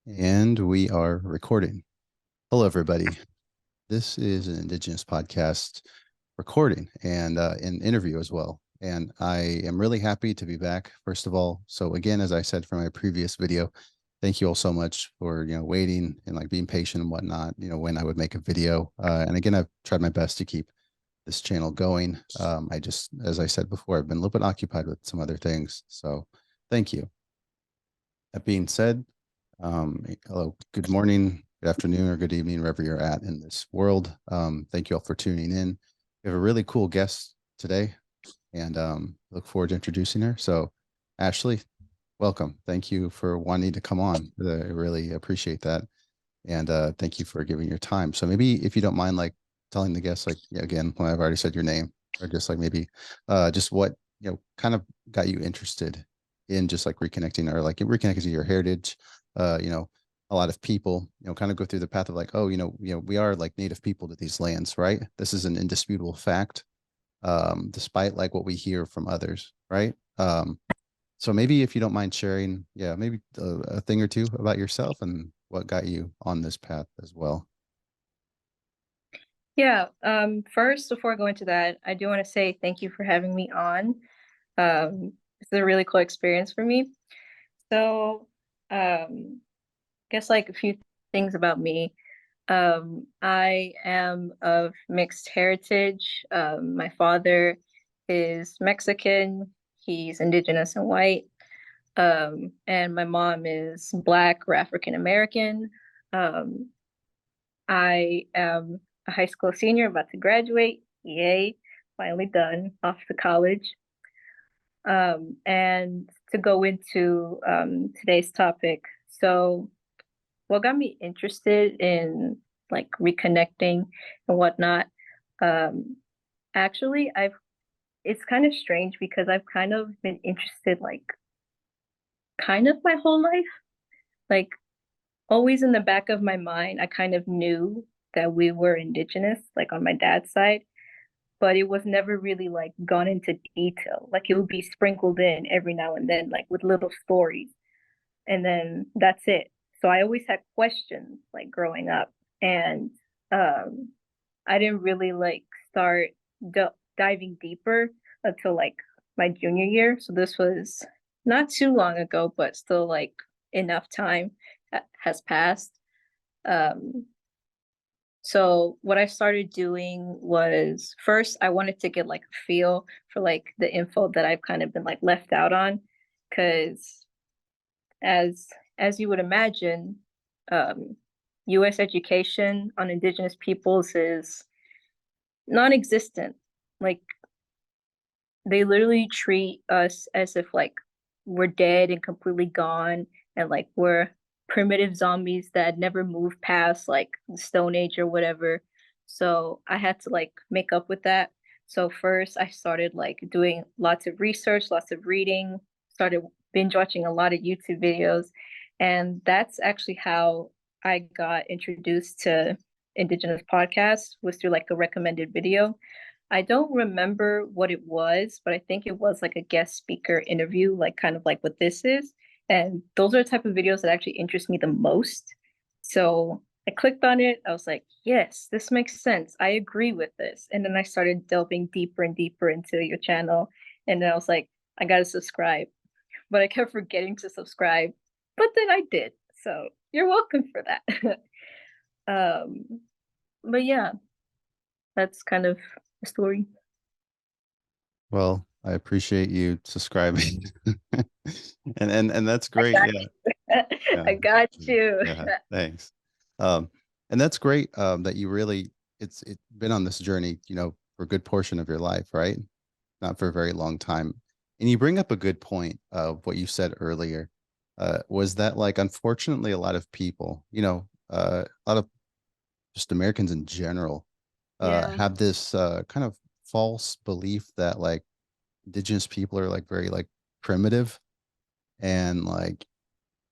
And we are recording. Hello, everybody. This is an Indigenous podcast recording and an interview as well. And I am really happy to be back, first of all. So again, as I said from my previous video, thank you all so much for, waiting and like being patient and whatnot, when I would make a video. And again, I've tried my best to keep this channel going. I just, as I said before, I've been a little bit occupied with some other things. So thank you. That being said, hello, good morning, good afternoon, or good evening, wherever you're at in this world. Thank you all for tuning in. We have a really cool guest today, and look forward to introducing her. So, Ashley, welcome. Thank you for wanting to come on. I really appreciate that, and thank you for giving your time. So, maybe if you don't mind, like telling the guests, like again, when I've already said your name, or just like maybe just what kind of got you interested in just like reconnecting or like reconnecting to your heritage. A lot of people, kind of go through the path of like, oh, we are like native people to these lands, right? This is an indisputable fact, despite like what we hear from others, right? So maybe if you don't mind sharing, maybe a thing or two about yourself and what got you on this path as well. Yeah, first, before I go into that, I do want to say thank you for having me on. It's a really cool experience for me. So, guess like a few things about me. I am of mixed heritage. My father is Mexican, he's Indigenous and white. And my mom is Black or African American. Um, I am a high school senior about to graduate. Yay, finally done off to college. And to go into today's topic. So, what got me interested in like reconnecting and whatnot? Um, actually, it's kind of strange because I've kind of been interested like kind of my whole life. Like always in the back of my mind, I kind of knew that we were Indigenous, like on my dad's side, but it was never really like gone into detail. Like it would be sprinkled in every now and then, like with little stories, and then that's it. So I always had questions like growing up, and um, I didn't really like start diving deeper until like my junior year. So this was not too long ago, but still like enough time has passed. Um, so what I started doing was first I wanted to get like a feel for like the info that I've kind of been like left out on, because as as you would imagine, um, U.S. education on Indigenous peoples is non-existent. Like they literally treat us as if like we're dead and completely gone, and like we're primitive zombies that never moved past like the Stone Age or whatever. So I had to like make up with that. So first I started like doing lots of research, lots of reading, started binge watching a lot of YouTube videos, and that's actually how I got introduced to Indigenous podcasts, was through like a recommended video. I don't remember what it was, but I think it was like a guest speaker interview, like kind of like what this is. And those are the type of videos that actually interest me the most. So I clicked on it. I was like, yes, this makes sense. I agree with this. And then I started delving deeper and deeper into your channel. And then I was like, I got to subscribe. But I kept forgetting to subscribe. But then I did. So you're welcome for that. um, but yeah, that's kind of the story. Well, I appreciate you subscribing, and that's great. Yeah, yeah, I got you. yeah. Thanks. Um, and that's great. That you really it's been on this journey, for a good portion of your life, right? Not for a very long time. And you bring up a good point of what you said earlier. Was that like unfortunately a lot of people, a lot of just Americans in general, Yeah. have this kind of false belief that like indigenous people are like very like primitive, and like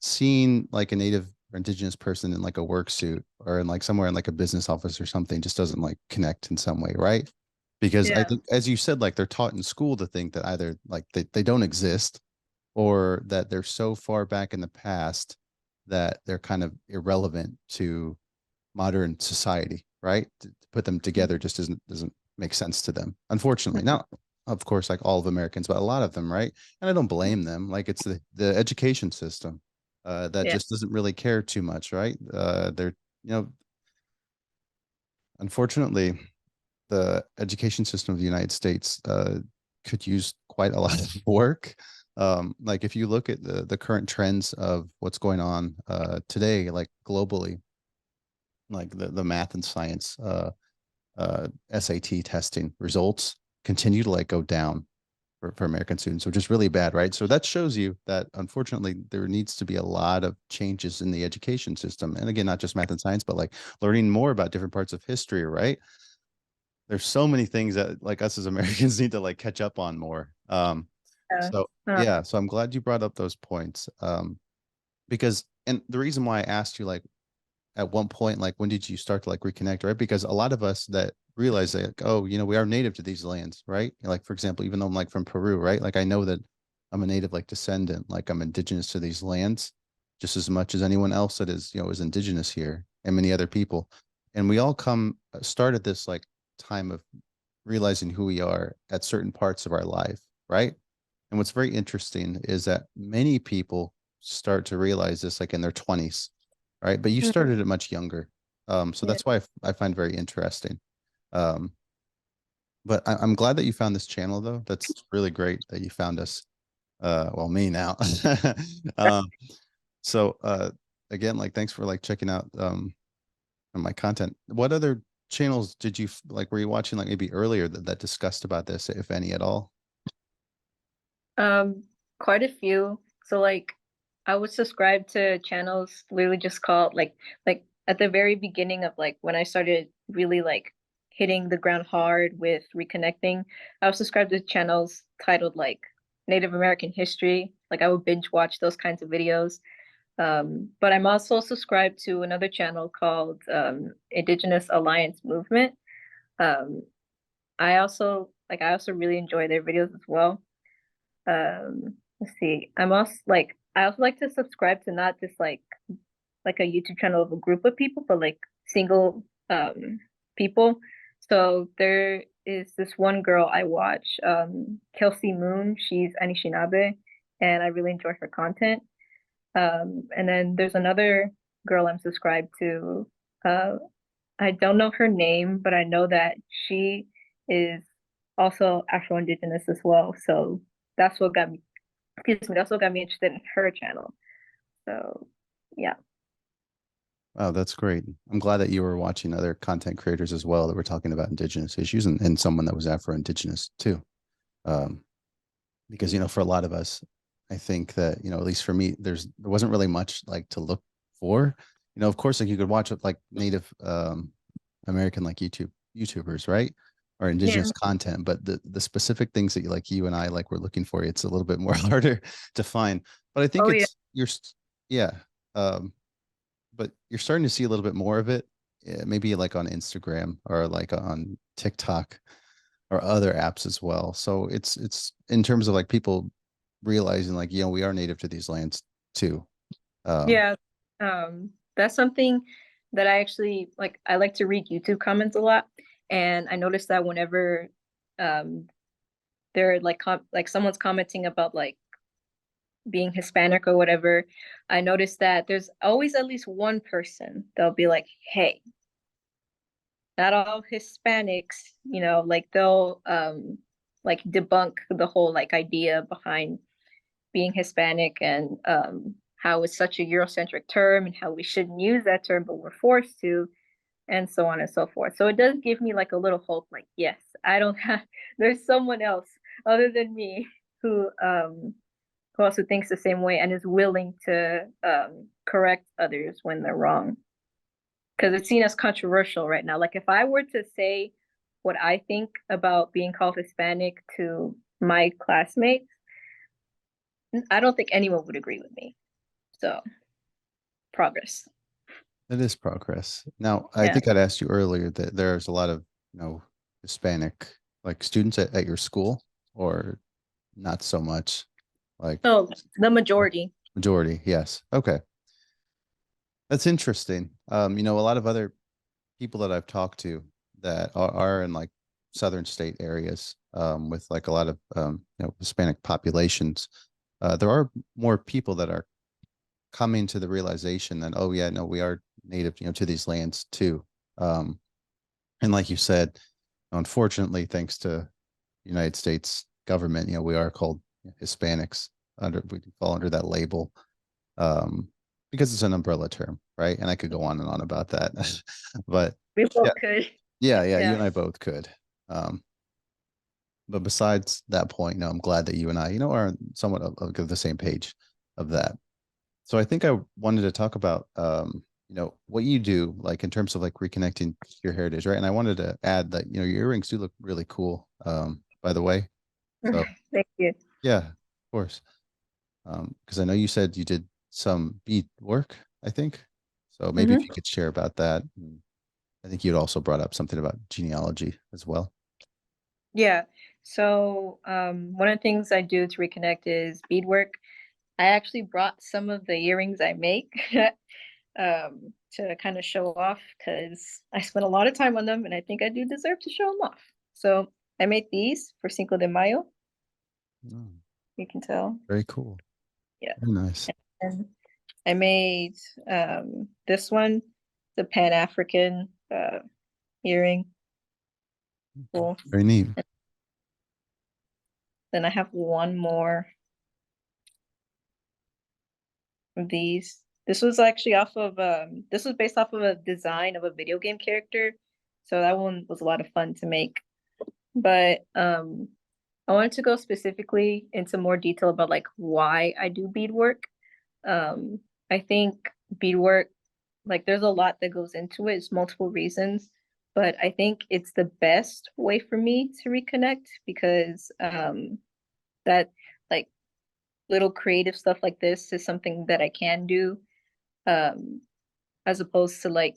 seeing like a native or indigenous person in like a work suit or in like somewhere in like a business office or something just doesn't like connect in some way, right? Because I Yeah. think, as you said, like they're taught in school to think that either like they don't exist, or that they're so far back in the past that they're kind of irrelevant to modern society, right? To put them together just doesn't make sense to them, unfortunately. Now, of course, like all of Americans, but a lot of them, right? And I don't blame them. Like it's the education system that Yeah. just doesn't really care too much, right? They're unfortunately, the education system of the United States could use quite a lot of work. Like if you look at the current trends of what's going on today, like globally, like the math and science SAT testing results continue to like go down for American students, which is really bad, right? So that shows you that unfortunately there needs to be a lot of changes in the education system. And again, not just math and science, but like learning more about different parts of history, right? There's so many things that like us as Americans need to like catch up on more. Yeah. So Uh, yeah, so I'm glad you brought up those points. Because and the reason why I asked you like at one point, like when did you start to like reconnect, right? Because a lot of us that realize that, like, oh, we are native to these lands, right? Like for example, even though I'm like from Peru, right? Like I know that I'm a native like descendant, like I'm indigenous to these lands just as much as anyone else that is indigenous here and many other people. And we all come started this like time of realizing who we are at certain parts of our life, right? And what's very interesting is that many people start to realize this like in their 20s, right? But you mhm. started it much younger. So Yeah. that's why I find very interesting. Um, but I'm glad that you found this channel though. That's really great that you found us. Well, me now. um, so again, like thanks for like checking out my content. What other channels did you like were you watching like maybe earlier that discussed about this, if any at all? Um, Quite a few. So like I would subscribe to channels literally just called like at the very beginning of like when I started really like hitting the ground hard with reconnecting, I would subscribe to channels titled like Native American History. Like I would binge watch those kinds of videos. But I'm also subscribed to another channel called Indigenous Alliance Movement. Um, I also really enjoy their videos as well. Let's see. I also like to subscribe to not just like a YouTube channel of a group of people, but like single people. So there is this one girl I watch, Kelsey Moon. She's Anishinaabe, and I really enjoy her content. And then there's another girl I'm subscribed to. Uh, I don't know her name, but I know that she is also Afro-Indigenous as well. So that's what got me, excuse me, that's what got me interested in her channel. So yeah. Oh, that's great. I'm glad that you were watching other content creators as well that were talking about indigenous issues and someone that was Afro-Indigenous too. Um, because, for a lot of us, I think that, at least for me, there wasn't really much like to look for. Of course, like you could watch like Native American like YouTubers, right? Or Yeah. indigenous content, but the specific things that you and I like were looking for, it's a little bit more harder to find. But I think Oh yeah. it's yeah. Um, but you're starting to see a little bit more of it, maybe like on Instagram or like on TikTok or other apps as well. So it's in terms of like people realizing like, we are native to these lands too. Um, Yeah. That's something that I actually like. I like to read YouTube comments a lot, and I noticed that whenever um they're like someone's commenting about like being Hispanic or whatever, I noticed that there's always at least one person that'll be like, "Hey, not all Hispanics, like they'll like debunk the whole like idea behind being Hispanic and how it's such a Eurocentric term and how we shouldn't use that term, but we're forced to, and so on and so forth." So it does give me like a little hope, like, yes, I don't have, there's someone else other than me who also thinks the same way and is willing to correct others when they're wrong. Because it's seen as controversial right now. Like if I were to say what I think about being called Hispanic to my classmates, I don't think anyone would agree with me. So progress. it is progress. Now, I Yeah. think I'd asked you earlier that there's a lot of, Hispanic like students at your school or not so much. Like Oh, the majority. majority, yes. Okay. That's interesting. A lot of other people that I've talked to that are in like southern state areas, with like a lot of Hispanic populations, there are more people that are coming to the realization that, oh yeah, no, we are native, to these lands too. Um, and like you said, unfortunately, thanks to United States government, we are called Hispanics, we fall under that label, um, because it's an umbrella term, right? And I could go on and on about that, but We yeah, both could. yeah, you Yeah. and I both could. Um, but besides that point, no, I'm glad that you and I, are somewhat of the same page of that. So I think I wanted to talk about, what you do, like in terms of like reconnecting your heritage, right? And I wanted to add that, your earrings do look really cool, by the way. So Thank you. yeah, of course. Because I know you said you did some bead work, I think. So maybe if Hmm. you could share about that. And I think you'd also brought up something about genealogy as well. Yeah. So one of the things I do to reconnect is beadwork. I actually brought some of the earrings I make to kind of show off because I spent a lot of time on them and I think I do deserve to show them off. So I made these for Cinco de Mayo. Oh, You can tell. very cool. Yeah. Very nice. And I made this one, the Pan African earring. Cool. Very neat. Then I have one more of these. This was actually off of this was based off of a design of a video game character. So that one was a lot of fun to make. But I wanted to go specifically into more detail about like why I do beadwork. Um I think beadwork, like there's a lot that goes into it. It's multiple reasons, but I think it's the best way for me to reconnect because that like little creative stuff like this is something that I can do, um, as opposed to like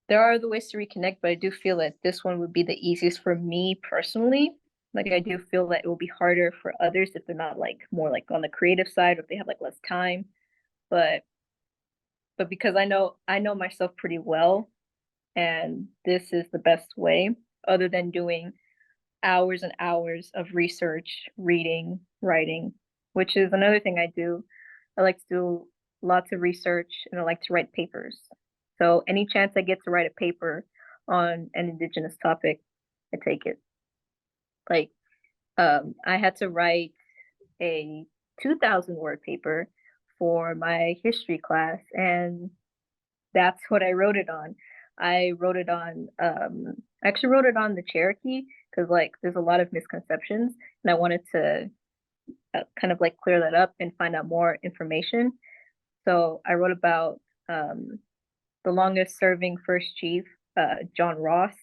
there are other ways to reconnect, but I do feel that this one would be the easiest for me personally. Like I do feel that it will be harder for others if they're not like more like on the creative side or if they have like less time. But because I know myself pretty well, and this is the best way, other than doing hours and hours of research, reading, writing, which is another thing I do. I like to do lots of research and I like to write papers. So any chance I get to write a paper on an Indigenous topic, I take it. Like I had to write a 2,000 word paper for my history class, and that's what I wrote it on. I wrote it on I actually wrote it on the Cherokee because like there's a lot of misconceptions and I wanted to kind of like clear that up and find out more information. So I wrote about the longest serving first chief, John Ross,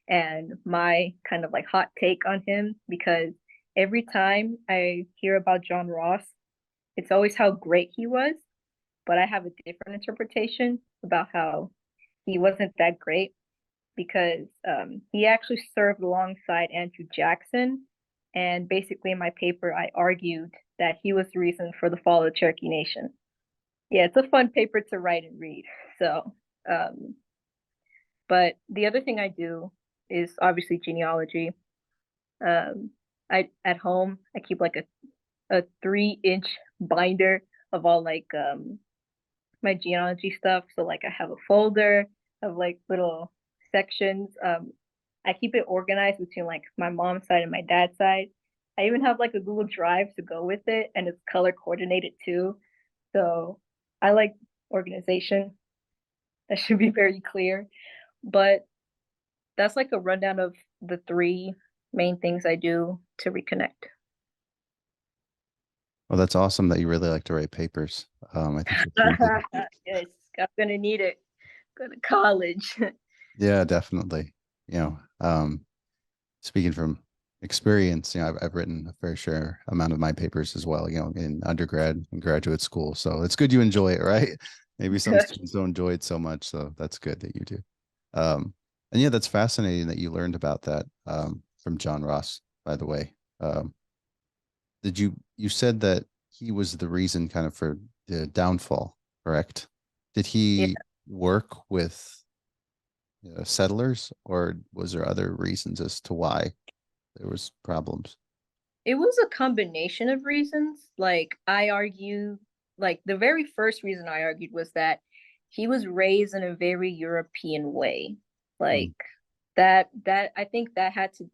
and my kind of like hot take on him because every time I hear about John Ross, it's always how great he was, but I have a different interpretation about how he wasn't that great because he actually served alongside Andrew Jackson. And basically, in my paper, I argued that he was the reason for the fall of the Cherokee Nation. Yeah, it's a fun paper to write and read. So, um, but the other thing I do is obviously genealogy. Um, I at home I keep like a 3-inch binder of all like my genealogy stuff. So like I have a folder of like little sections. I keep it organized between like my mom's side and my dad's side. I even have like a Google Drive to go with it, and it's color coordinated too. So I like organization. That should be very clear. But that's like a rundown of the three main things I do to reconnect. Well, that's awesome that you really like to write papers. I think that's really, Yes, I'm gonna need it. Go to college. yeah, definitely. You know, speaking from experience, I've written a fair share amount of my papers as well, in undergrad and graduate school. So it's good you enjoy it, right? Maybe some students don't enjoy it so much, so that's good that you do. And yeah, that's fascinating that you learned about that, from John Ross, by the way. you said that he was the reason kind of for the downfall, correct? Did Yeah, he work with settlers, or was there other reasons as to why there was problems? it was a combination of reasons. Like I argue, like the very first reason I argued was that he was raised in a very European way. Like Mm, that I think that had to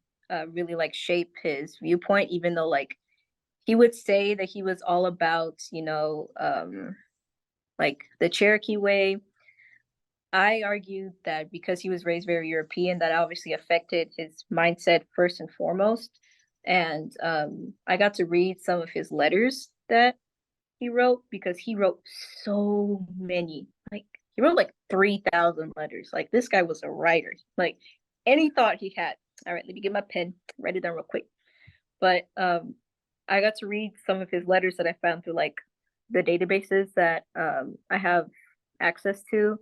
really like shape his viewpoint, even though like he would say that he was all about, like the Cherokee way. I argued that because he was raised very European, that obviously affected his mindset first and foremost. And I got to read some of his letters that he wrote because he wrote so many. Like he wrote like 3,000 letters. Like this guy was a writer. Like any thought he had. All right, let me get my pen, write it down real quick. But I got to read some of his letters that I found through like the databases that I have access to,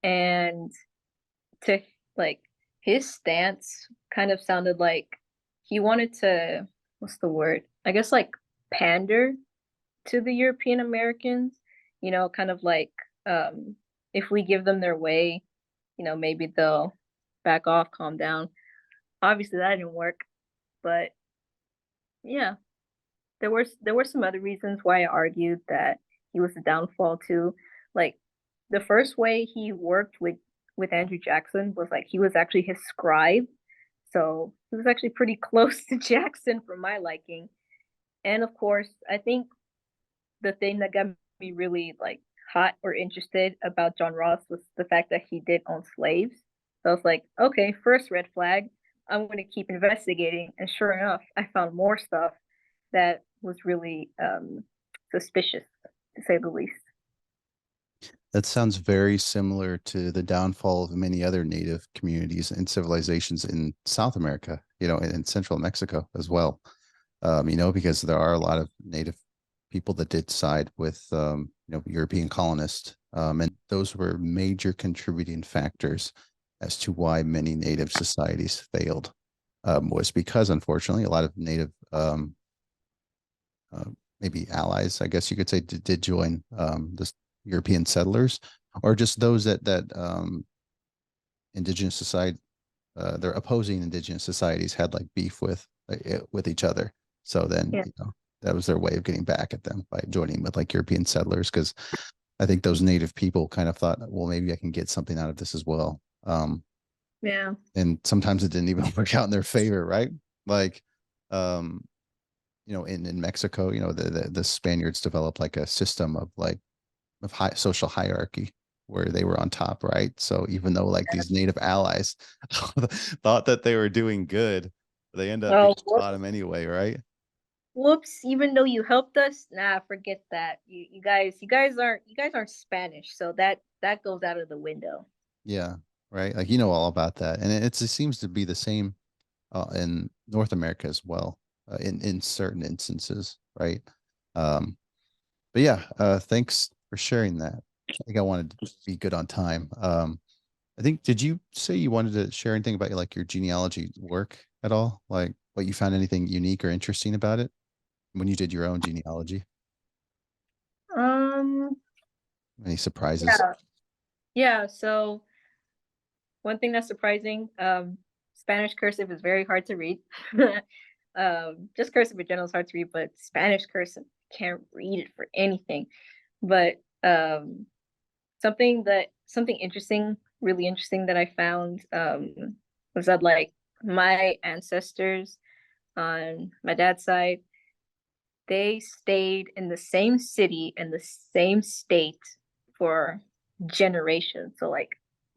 and to like his stance kind of sounded like he wanted to, what's the word? I guess like pander to the European Americans, kind of like um if we give them their way, maybe they'll back off, calm down. Obviously that didn't work, but yeah, there were some other reasons why I argued that he was the downfall too. Like the first way he worked with Andrew Jackson was like he was actually his scribe. So he was actually pretty close to Jackson for my liking. And of course, I think the thing that got me really like hot or interested about John Ross was the fact that he did own slaves. So I was like, okay, first red flag. I'm going to keep investigating. And sure enough, I found more stuff that was really suspicious, to say the least. that sounds very similar to the downfall of many other native communities and civilizations in South America, in central Mexico as well. Because there are a lot of native people that did side with, European colonists. And those were major contributing factors as to why many native societies failed, was because, unfortunately, a lot of native, uh, maybe allies, I guess you could say, did join the European settlers, or just those that indigenous society, they're opposing indigenous societies had like beef with each other. So then, Yeah. that was their way of getting back at them by joining with like European settlers. Because I think those native people kind of thought, well, maybe I can get something out of this as well. Yeah. And sometimes it didn't even work out in their favor, right? Like, um, in Mexico, the Spaniards developed like a system of like of high social hierarchy where they were on top, right? So even though like these native allies thought that they were doing good, they end up being Oh, whoops. bottom anyway, right? Whoops. Even though you helped us, nah, forget that. You guys aren't Spanish, so that goes out of the window. Yeah, right. Like all about that, and it seems to be the same in North America as well, in certain instances, right? Um, but yeah, thanks for sharing that. I think I wanted to be good on time. I think, did you say you wanted to share anything about like your genealogy work at all? Like what you found anything unique or interesting about it when you did your own genealogy? Um, Any surprises? yeah. Yeah, so one thing that's surprising, Spanish cursive is very hard to read. Just cursive in general is hard to read, but Spanish cursive can't read it for anything. But something interesting, really interesting that I found was that like my ancestors on my dad's side, they stayed in the same city and the same state for generations. So like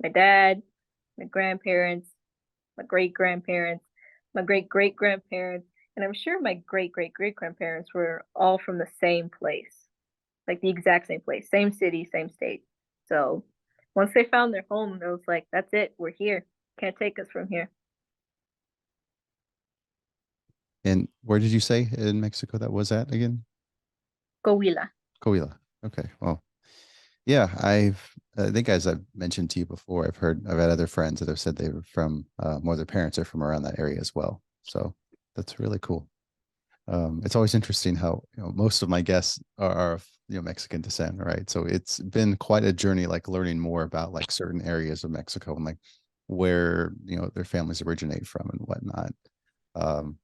my dad, my grandparents, my great grandparents, my great great grandparents, and I'm sure my great great great grandparents were all from the same place, like the exact same place, same city, same state. So once they found their home, it was like, that's it, we're here. Can't take us from here. And where did you say in Mexico that was at again? Coahuila. Coahuila. Okay. Well, yeah, I think as I've mentioned to you before, I've had other friends that have said they were from, more their parents are from around that area as well. So that's really cool. It's always interesting how most of my guests are of Mexican descent, right? So it's been quite a journey, like learning more about like certain areas of Mexico and like where their families originate from and whatnot. Um,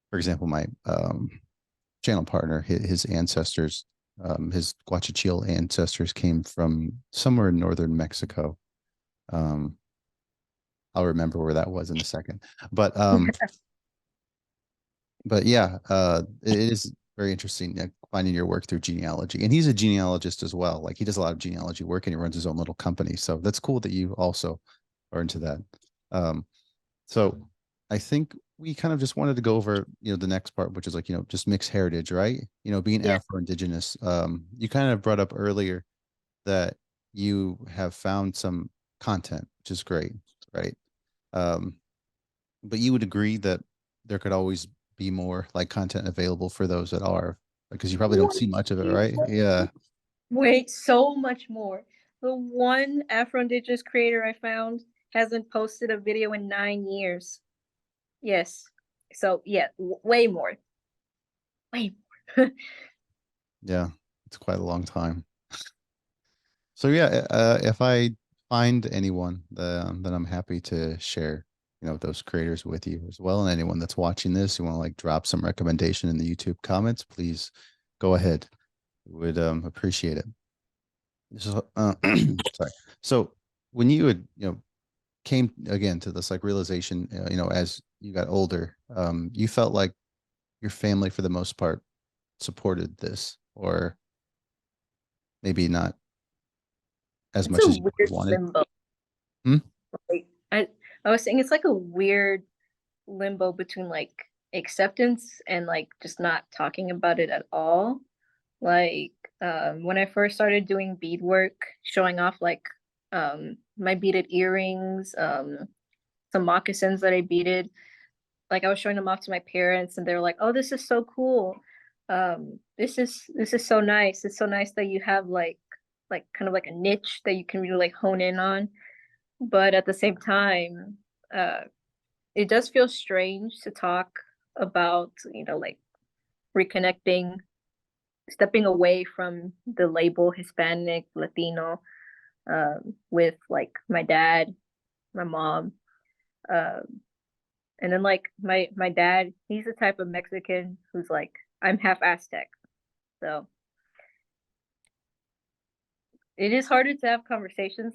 for example, my channel partner, his ancestors, his Guachicil ancestors came from somewhere in northern Mexico. Um, I'll remember where that was in a second. But but yeah, it is very interesting finding your work through genealogy. And he's a genealogist as well. Like he does a lot of genealogy work and he runs his own little company. So that's cool that you also are into that. Um, so I think we kind of just wanted to go over, the next part, which is like, just mixed heritage, right? Being Yeah. Afro-Indigenous. You kind of brought up earlier that you have found some content, which is great, right? Um, but you would agree that there could always be more like content available for those that are, because you probably don't see much of it, right? Yeah. Wait, so much more. The one Afro-Indigenous creator I found hasn't posted a video in 9 years. Yes. So yeah, way more. Way more. Yeah. It's quite a long time. So yeah, if I find anyone, then I'm happy to share, those creators with you as well. And anyone that's watching this, you want to like drop some recommendation in the YouTube comments, please go ahead. Would appreciate it. So, sorry. So when you had, came again to this like realization, as you got older, you felt like your family for the most part supported this, or maybe not as It's much a as you would have weird wanted. limbo. Hmm? Like I was saying it's like a weird limbo between like acceptance and like just not talking about it at all. Like when I first started doing beadwork, showing off like my beaded earrings, some moccasins that I beaded, like I was showing them off to my parents and they were like, "Oh, this is so cool. This is so nice. It's so nice that you have like kind of like a niche that you can really like hone in on." But at the same time, uh it does feel strange to talk about, like reconnecting, stepping away from the label Hispanic, Latino, with like my dad, my mom, um, and then like my dad, he's the type of Mexican who's like, I'm half Aztec, so it is harder to have conversations,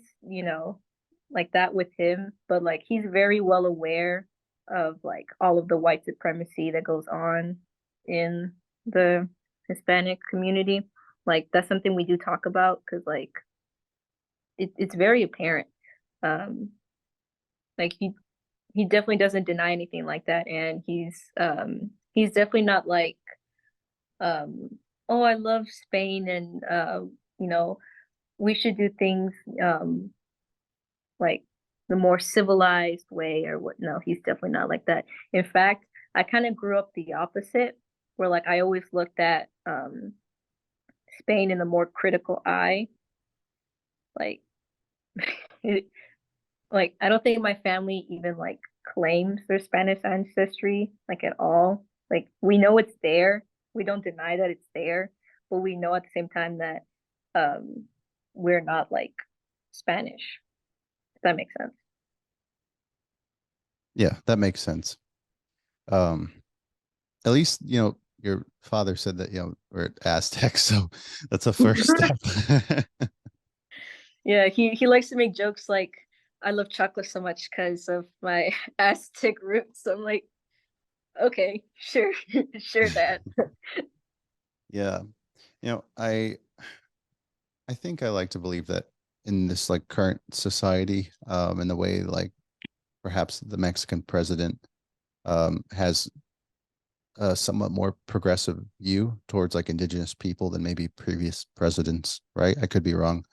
like that with him. But like he's very well aware of like all of the white supremacy that goes on in the Hispanic community. Like that's something we do talk about because like it's very apparent. Um, like he definitely doesn't deny anything like that, and he's definitely not like um oh I love Spain and you know we should do things like the more civilized way or what. No, he's definitely not like that. In fact, I kind of grew up the opposite, where like I always looked at Spain in a more critical eye. Like it, like I don't think my family even like claims their Spanish ancestry like at all. Like we know it's there. We don't deny that it's there, but we know at the same time that um we're not like Spanish. If that makes sense. Yeah, that makes sense. Um, at least your father said that we're Aztecs, so that's a first step. Yeah, he likes to make jokes like I love chocolate so much because of my Aztec roots. So I'm like, okay, sure, sure, Dad. Yeah, I think I like to believe that in this like current society, in the way like perhaps the Mexican president has a somewhat more progressive view towards like indigenous people than maybe previous presidents, right? I could be wrong.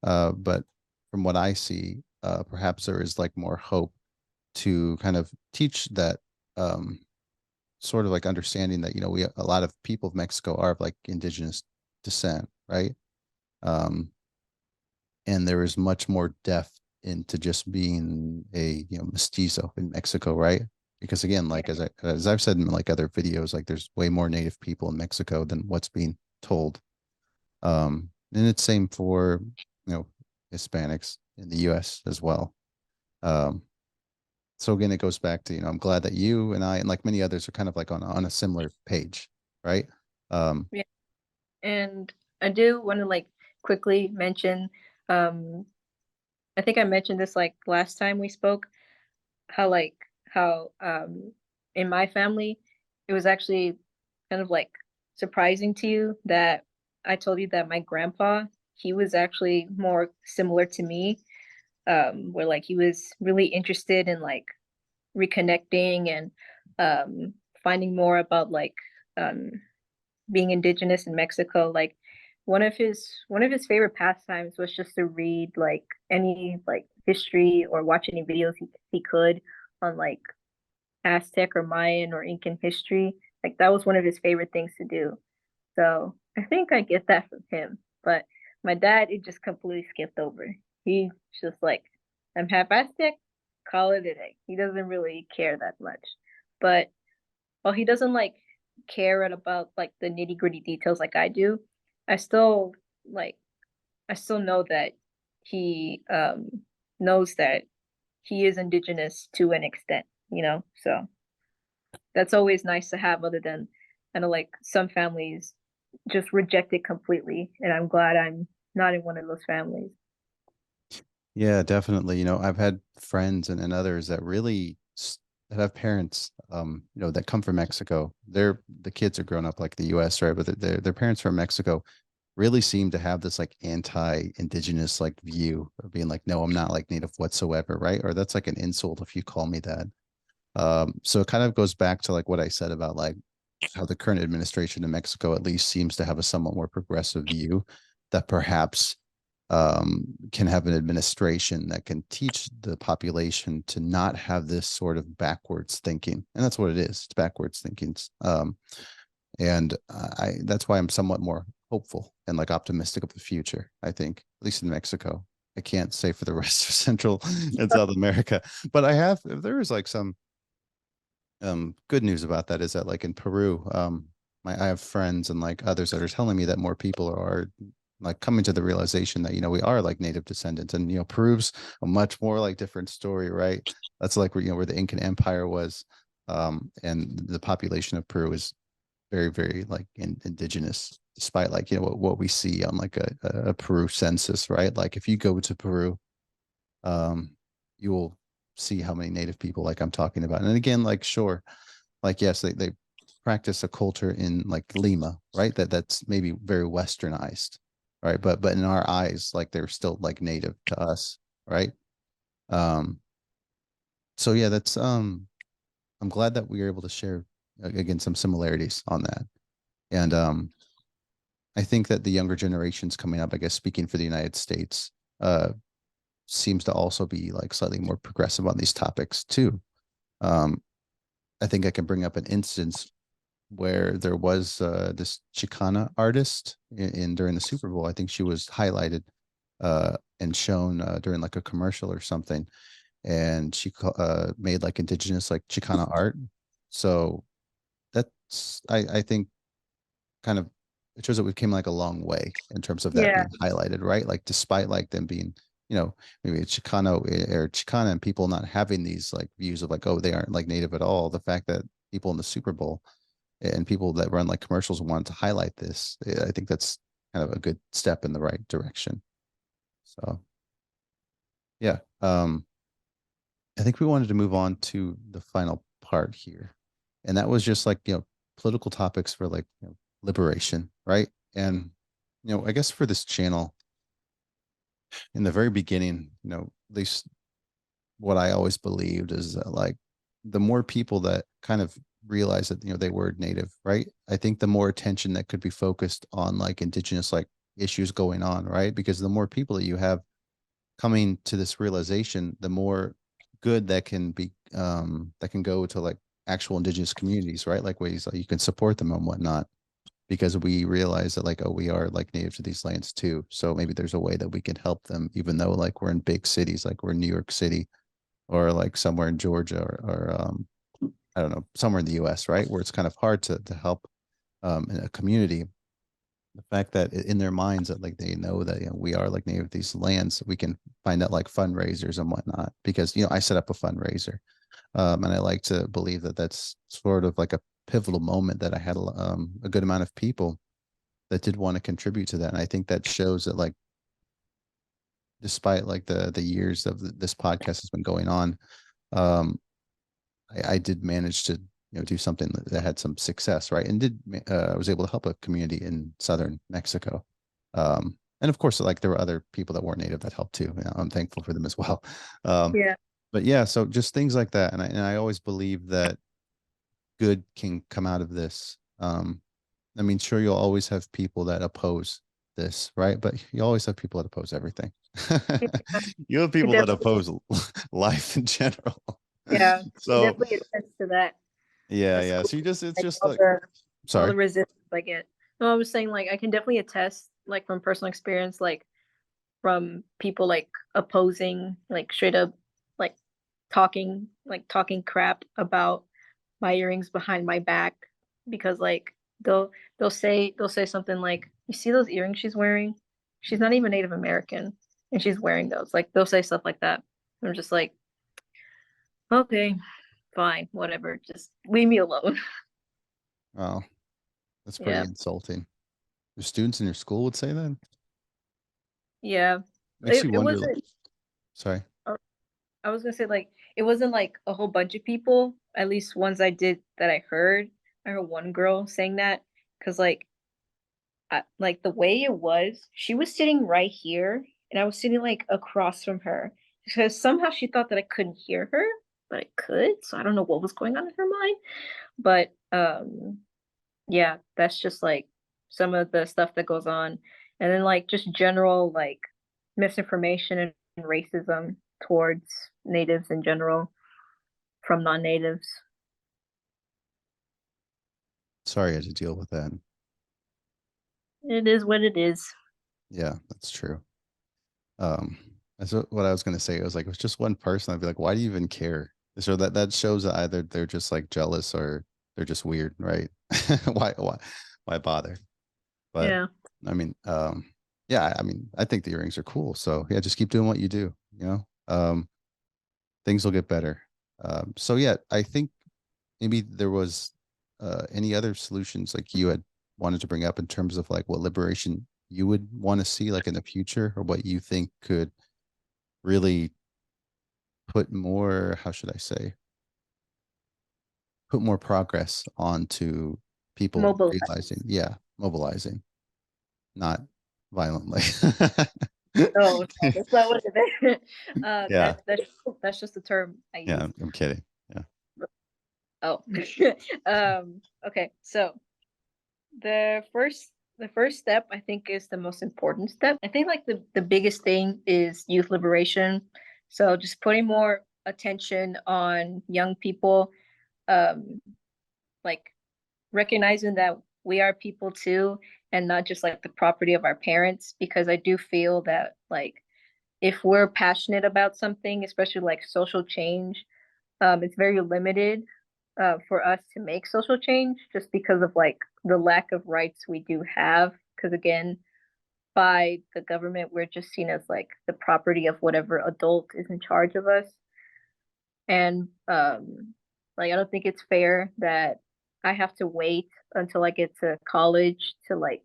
But from what I see, perhaps there is like more hope to kind of teach that um, sort of like understanding that, a lot of people of Mexico are of like indigenous descent, right? Um, and there is much more depth into just being a, mestizo in Mexico, right? because again, like Yeah. as I've said in like other videos, like there's way more native people in Mexico than what's being told. And it's same for Hispanics in the US as well. um so again, it goes back to, I'm glad that you and I and like many others are kind of like on a similar page, right? um Yeah. And I do want to like quickly mention, um, I think I mentioned this like last time we spoke, how like how in my family it was actually kind of like surprising to you that I told you that my grandpa, he was actually more similar to me, where like he was really interested in like reconnecting and finding more about like um being indigenous in Mexico. Like one of his favorite pastimes was just to read like any like history or watch any videos he could on like Aztec or Mayan or Incan history. Like that was one of his favorite things to do. So I think I get that from him. But my dad, it just completely skipped over. He's just like, I'm half Aztec, call it a day. He doesn't really care that much. But while he doesn't like care about like the nitty gritty details like I do, I still like I still know that he knows that he is indigenous to an extent, you know? So that's always nice to have, other than kind of like some families just reject it completely. And I'm glad I'm not in one of those families. yeah, definitely. I've had friends and others that really that have parents, that come from Mexico. The kids are grown up like the US, right? But their parents from Mexico really seem to have this like anti-indigenous like view of being like, no, I'm not like native whatsoever, right? Or that's like an insult if you call me that. So it kind of goes back to like what I said about like how the current administration in Mexico at least seems to have a somewhat more progressive view, that perhaps can have an administration that can teach the population to not have this sort of backwards thinking. And that's what it is. It's backwards thinking. And I that's why I'm somewhat more hopeful and like optimistic of the future, I think, at least in Mexico. I can't say for the rest of Central and South America, but if there is like some good news about that, is that like in Peru, I have friends and like others that are telling me that more people are like coming to the realization that we are like native descendants. And Peru's a much more like different story, right? That's like where the Incan Empire was. And the population of Peru is very, very like indigenous, despite like what we see on like a Peru census, right? Like if you go to Peru, you will see how many native people like I'm talking about. And again, like sure, like yes, they practice a culture in like Lima, right? That's maybe very westernized, right? But in our eyes, like they're still like native to us, right? Um, so yeah, that's I'm glad that we were able to share again some similarities on that. And I think that the younger generations coming up, I guess speaking for the United States, seems to also be like slightly more progressive on these topics too. Um, I think I can bring up an instance where there was this Chicana artist during the Super Bowl. I think she was highlighted and shown during like a commercial or something, and she made like indigenous like Chicana art. So that's I think kind of it shows that we came like a long way in terms of that Yeah, being highlighted, right? Like despite like them being, maybe a Chicano or Chicana and people not having these like views of like, oh, they aren't like native at all. The fact that people in the Super Bowl and people that run like commercials wanted to highlight this, I think that's kind of a good step in the right direction. So yeah, I think we wanted to move on to the final part here, and that was just like political topics for like liberation, right? And I guess for this channel in the very beginning, at least what I always believed is that like the more people that kind of realize that they were native, right? I think the more attention that could be focused on like indigenous like issues going on, right? Because the more people that you have coming to this realization, the more good that can be that can go to like actual indigenous communities, right? Like ways that you can support them and whatnot. Because we realize that like, oh, we are like native to these lands too. So maybe there's a way that we can help them, even though like we're in big cities, like we're in New York City or like somewhere in Georgia or I don't know, somewhere in the US, right? Where it's kind of hard to help in a community. The fact that in their minds that like they know that we are like native to these lands, we can find out like fundraisers and whatnot. Because I set up a fundraiser, and I like to believe that that's sort of like a pivotal moment that I had a good amount of people that did want to contribute to that. And I think that shows that like despite like the years of this podcast has been going on, um, I did manage to do something that had some success, right? And I was able to help a community in southern Mexico. And of course, like there were other people that weren't native that helped too. I'm thankful for them as well. Um, Yeah. but yeah, so just things like that, and I always believe that good can come out of this. I mean, sure, you'll always have people that oppose this, right? But you always have people that oppose everything. Yeah. You have It people that definitely, oppose life in general. yeah, it So definitely attends to that. yeah, That's yeah. cool. So it's Like just like all the sorry. resistance I get. No, I was saying like I can definitely attest like from personal experience, like from people like opposing, like straight up like talking crap about my earrings behind my back because like they'll say something like, "You see those earrings she's wearing? She's not even Native American and she's wearing those." Like they'll say stuff like that. I'm just like, "Okay, fine, whatever. Just leave me alone." Wow, that's pretty Yeah. insulting. Your students in your school would say that? Yeah. Makes you It wonder. wasn't Sorry. uh, I was gonna say like it wasn't like a whole bunch of people, at least ones I did that I heard. I heard one girl saying that because like the way it was, she was sitting right here, and I was sitting like across from her because somehow she thought that I couldn't hear her, but I could. So I don't know what was going on in her mind. But yeah, that's just like some of the stuff that goes on, and then like just general like misinformation and racism towards natives in general from non-natives. Sorry I had to deal with that. It is what it is. Yeah, that's true. Um, that's what I was gonna say. I was like, if it's just one person, I'd be like, why do you even care? So that shows that either they're just like jealous or they're just weird, right? Why bother? But Yeah. I mean, yeah, I mean, I think the earrings are cool. So yeah, just keep doing what you do, things will get better. So yeah, I think maybe there was any other solutions like you had wanted to bring up in terms of like what liberation you would want to see like in the future or what you think could really put more, how should I say, put more progress onto people Mobilize. realizing, yeah, mobilizing, not violently. No, no, that's not what it is. Yeah, That's just the term I yeah, use. I'm kidding. Yeah. Oh, okay. So the first the first step I think is the most important step. I think like the biggest thing is youth liberation. So just putting more attention on young people, um, like recognizing that we are people too, and not just like the property of our parents. Because I do feel that like if we're passionate about something, especially like social change, it's very limited for us to make social change just because of like the lack of rights we do have. Because again, by the government, we're just seen as like the property of whatever adult is in charge of us. And like I don't think it's fair that I have to wait until I get to college to like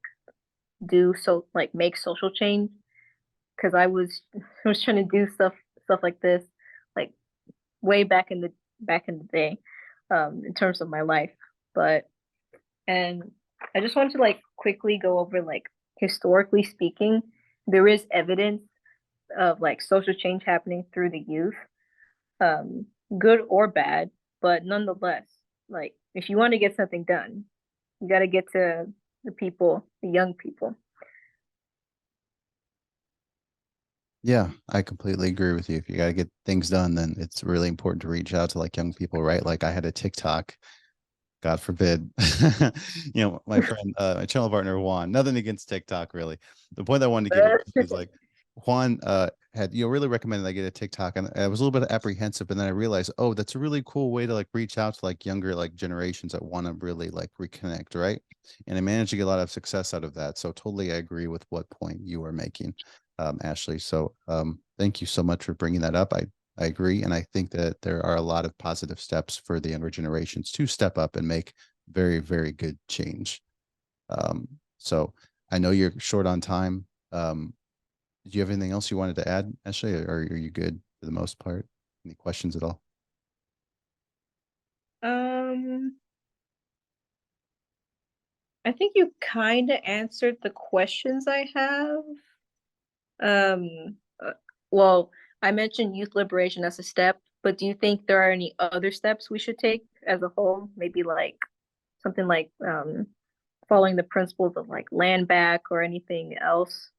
do so like make social change because I was trying to do stuff like this like way back in the day in terms of my life. But and I just want to like quickly go over like historically speaking, there is evidence of like social change happening through the youth, um, good or bad, but nonetheless, like if you want to get something done, you got to get to the people, the young people. Yeah, I completely agree with you. If you got to get things done, then it's really important to reach out to like young people, right? Like I had a TikTok, God forbid. My friend, my channel partner Juan, nothing against TikTok really. The point I wanted to get across was like Juan had really recommended I get a TikTok, and I was a little bit apprehensive, and then I realized, oh, that's a really cool way to like reach out to like younger like generations that want to really like reconnect, right? And I managed to get a lot of success out of that. So totally, I agree with what point you were making, Ashley. So thank you so much for bringing that up. I agree, and I think that there are a lot of positive steps for the younger generations to step up and make very, very good change. So I know you're short on time. Did you have anything else you wanted to add, Ashley, or are you good for the most part? Any questions at all? Um, I think you kind of answered the questions I have. Um, uh, well, I mentioned youth liberation as a step, but do you think there are any other steps we should take as a whole? Maybe like something like following the principles of like land back or anything else?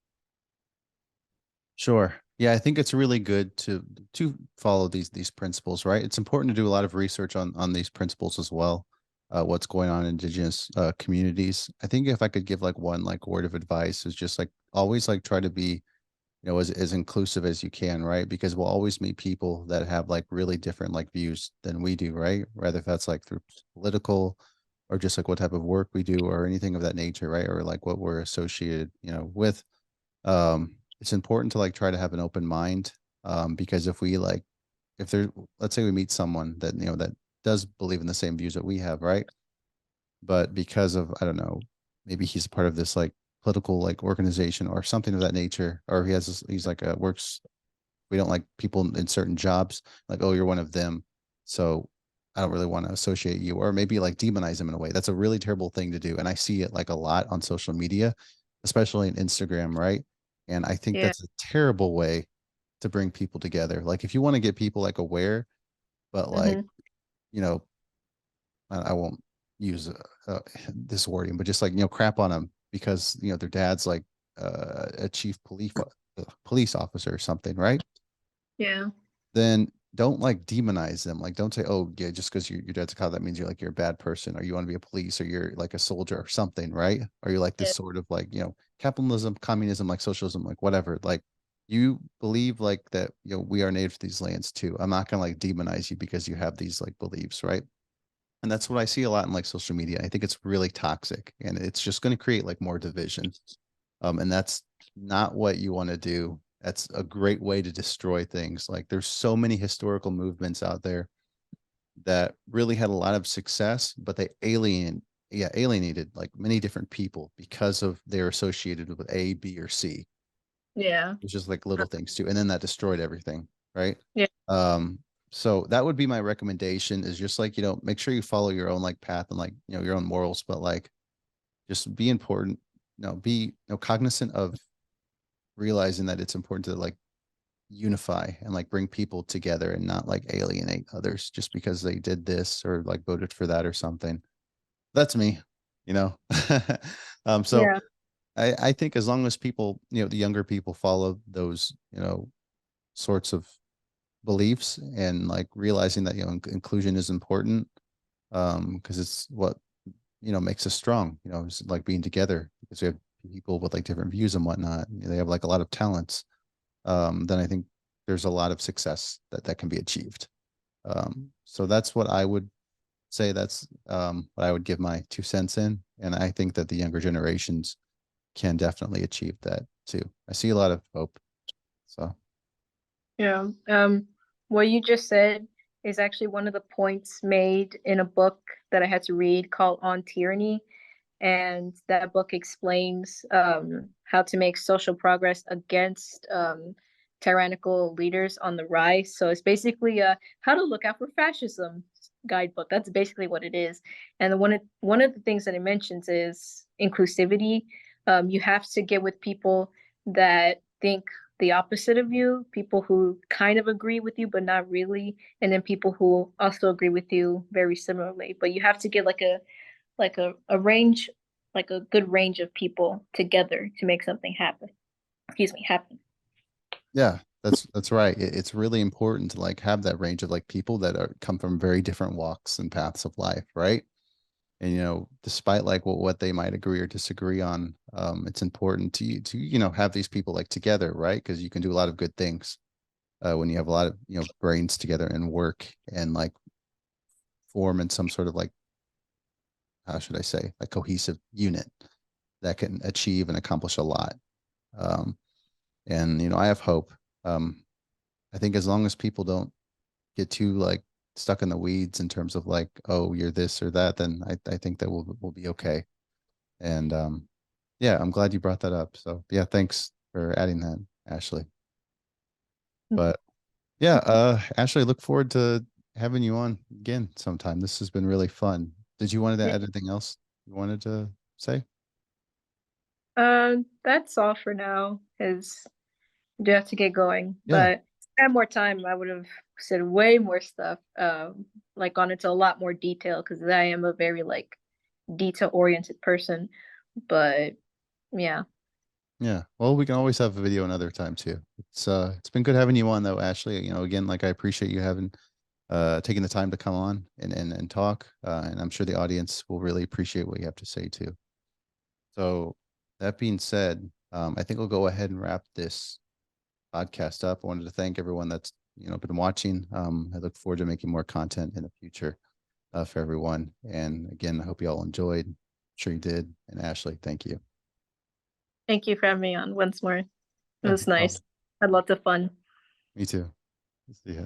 Sure. Yeah, I think it's really good to follow these principles, right? It's important to do a lot of research on these principles as well. What's going on in indigenous communities. I think if I could give like one like word of advice is just like always like try to be as inclusive as you can, right? Because we'll always meet people that have like really different like views than we do, right? Whether that's like through political or just like what type of work we do or anything of that nature, right? Or like what we're associated, with. It's important to like try to have an open mind. Because if there, let's say we meet someone that, that does believe in the same views that we have, right? But because of, I don't know, maybe he's part of this like political like organization or something of that nature, or he's like works, we don't like people in certain jobs, like, oh, you're one of them, so I don't really want to associate you, or maybe like demonize them in a way. That's a really terrible thing to do, and I see it like a lot on social media, especially in Instagram, right? And I think Yeah. that's a terrible way to bring people together. Like if you want to get people like aware, but like, Mm-hmm. you know I won't use this wording, but just like, crap on them because their dad's like a chief police officer or something, right? Yeah. Then don't like demonize them. Like don't say, oh yeah, just because your dad's a cop, that means you're a bad person, or you want to be a police, or you're like a soldier or something, right? Or you're like this Yeah. sort of like, capitalism, communism, like socialism, like whatever. Like you believe like that, we are native to these lands too. I'm not gonna like demonize you because you have these like beliefs, right? And that's what I see a lot in like social media. I think it's really toxic and it's just going to create like more division. And that's not what you want to do. That's a great way to destroy things. Like there's so many historical movements out there that really had a lot of success, but they alienated like many different people because of they're associated with A, B, or C. Yeah. It's just like little things too. And then that destroyed everything, right? Yeah. Um, so that would be my recommendation is just like, make sure you follow your own like path and like, your own morals, but like just be important, be cognizant of realizing that it's important to like unify and like bring people together and not like alienate others just because they did this or like voted for that or something. That's me, you know. So Yeah. I think as long as people, the younger people follow those, sorts of beliefs and like realizing that inclusion is important, because it's what makes us strong, it's like being together because we have people with like different views and whatnot. They have like a lot of talents. Then I think there's a lot of success that can be achieved. So that's what I would say. That's what I would give my 2 cents in, and I think that the younger generations can definitely achieve that too. I see a lot of hope. So Yeah. What you just said is actually one of the points made in a book that I had to read called On Tyranny. And that book explains how to make social progress against tyrannical leaders on the rise. So it's basically how to look out for fascism guidebook. That's basically what it is. And one of the things that it mentions is inclusivity. You have to get with people that think the opposite of you, people who kind of agree with you but not really, and then people who also agree with you very similarly. But you have to get like a range, like a good range of people together to make something happen. Excuse me, happen. yeah, that's right. It's really important to like have that range of like people that are come from very different walks and paths of life, right? And despite like what they might agree or disagree on, it's important to have these people like together, right? Because you can do a lot of good things when you have a lot of brains together and work and like form in some sort of like, how should I say, a cohesive unit that can achieve and accomplish a lot. Um, and I have hope. Um, I think as long as people don't get too like stuck in the weeds in terms of like, oh, you're this or that, then I think that we'll be okay. And yeah, I'm glad you brought that up. So yeah, thanks for adding that, Ashley. But yeah, Ashley, look forward to having you on again sometime. This has been really fun. Did you want to Yeah. add anything else you wanted to say? That's all for now, because I do have to get going. Yeah, But if I had more time, I would have said way more stuff, like gone into a lot more detail, because I am a very like detail-oriented person. But yeah, yeah. Well, we can always have a video another time too. It's been good having you on though, Ashley. Again, like I appreciate you having taking the time to come on and talk. And I'm sure the audience will really appreciate what you have to say too. So that being said, I think we'll go ahead and wrap this podcast up. I wanted to thank everyone that's been watching. I look forward to making more content in the future for everyone. And again, I hope you all enjoyed. I'm sure you did. And Ashley, thank you. thank you for having me on once more. It Yeah, was no nice. problem. Had lots of fun. Me too. See ya.